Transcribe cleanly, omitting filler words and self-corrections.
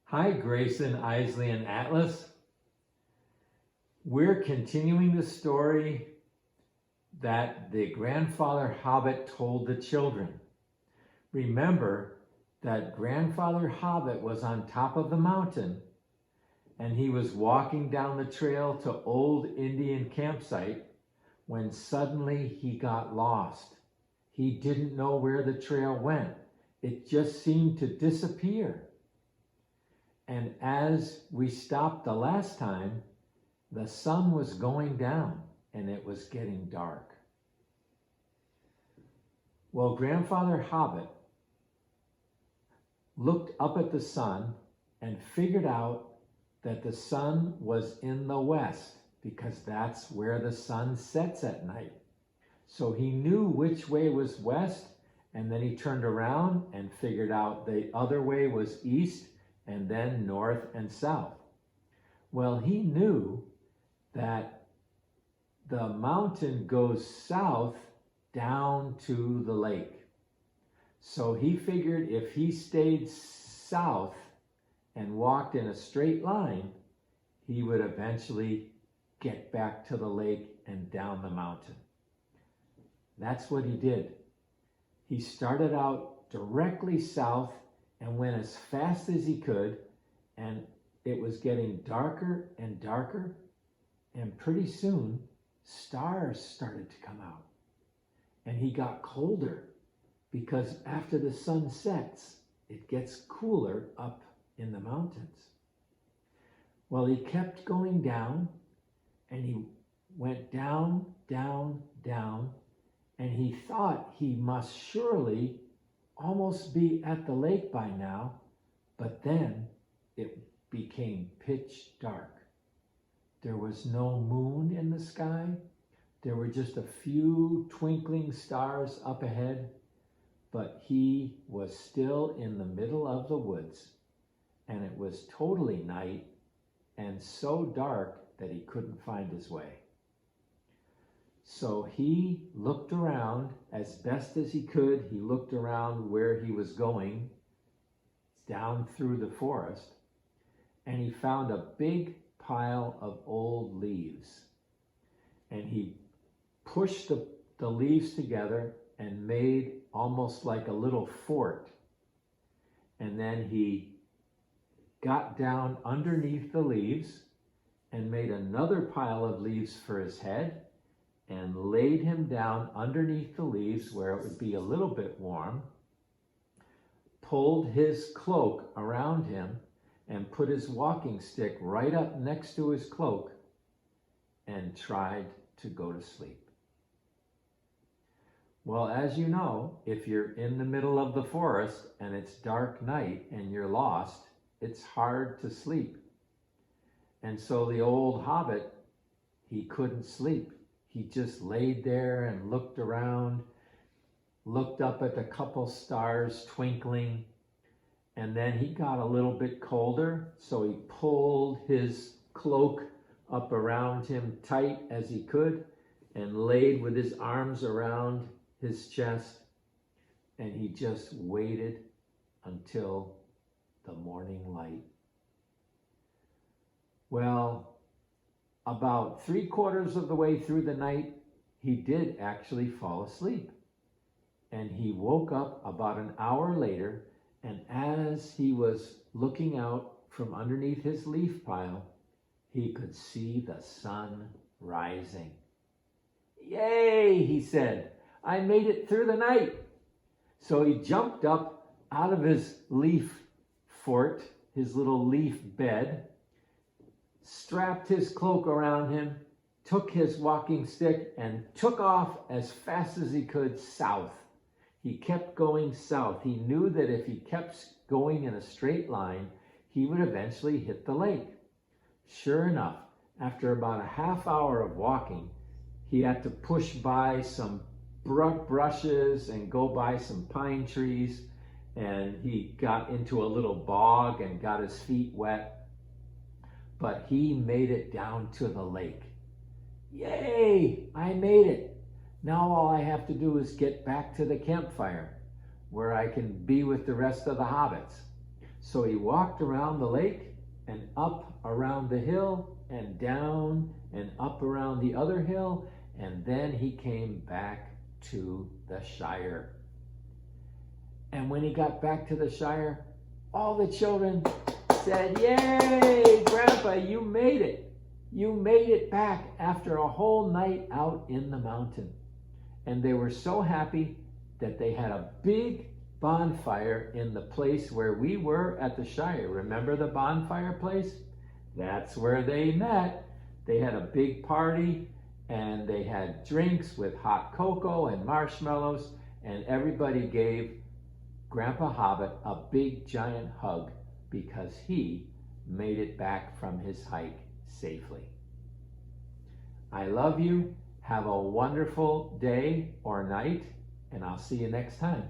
Hi, Grayson, Isley, and Atlas. We're continuing the story that the grandfather Hobbit told the children. Remember that grandfather Hobbit was on top of the mountain and he was walking down the trail to old Indian campsite when suddenly he got lost. He didn't know where the trail went. It just seemed to disappear. And as we stopped the last time, the sun was going down and it was getting dark. Well, Grandfather Hobbit looked up at the sun and figured out that the sun was in the west because that's where the sun sets at night. So he knew which way was west, and then he turned around and figured out the other way was east, and then north and south. Well, he knew that the mountain goes south down to the lake. So he figured if he stayed south and walked in a straight line, he would eventually get back to the lake and down the mountain. That's what he did. He started out directly south and went as fast as he could, and it was getting darker and darker, and pretty soon stars started to come out. And he got colder because after the sun sets, it gets cooler up in the mountains. Well, he kept going down, and he went down, down, down, and he thought he must surely almost be at the lake by now, but then it became pitch dark. There was no moon in the sky. There were just a few twinkling stars up ahead, but he was still in the middle of the woods, and it was totally night and so dark that he couldn't find his way. So he looked around as best as he could. He looked around where he was going, down through the forest, and he found a big pile of old leaves. And he pushed the leaves together and made almost like a little fort. And then he got down underneath the leaves and made another pile of leaves for his head and laid him down underneath the leaves where it would be a little bit warm, pulled his cloak around him and put his walking stick right up next to his cloak and tried to go to sleep. Well, as you know, if you're in the middle of the forest and it's dark night and you're lost, it's hard to sleep. And so the old hobbit, he couldn't sleep. He just laid there and looked around, looked up at a couple stars twinkling, and then he got a little bit colder, so he pulled his cloak up around him tight as he could and laid with his arms around his chest, and he just waited until the morning light. Well, about 3/4 of the way through the night, he did actually fall asleep. And he woke up about an hour later, and as he was looking out from underneath his leaf pile, he could see the sun rising. "Yay," he said, "I made it through the night." So he jumped up out of his leaf fort, his little leaf bed, strapped his cloak around him, took his walking stick, and took off as fast as he could south. He kept going south. He knew that if he kept going in a straight line, he would eventually hit the lake. Sure enough, after about a half hour of walking, he had to push by some brushes and go by some pine trees, and he got into a little bog and got his feet wet. But he made it down to the lake. "Yay, I made it. Now all I have to do is get back to the campfire where I can be with the rest of the hobbits." So he walked around the lake and up around the hill and down and up around the other hill, and then he came back to the Shire. And when he got back to the Shire, all the children said, "Yay, Grandpa, you made it. You made it back after a whole night out in the mountain." And they were so happy that they had a big bonfire in the place where we were at the Shire. Remember the bonfire place? That's where they met. They had a big party, and they had drinks with hot cocoa and marshmallows, and everybody gave Grandpa Hobbit a big giant hug because he made it back from his hike safely. I love you. Have a wonderful day or night, and I'll see you next time.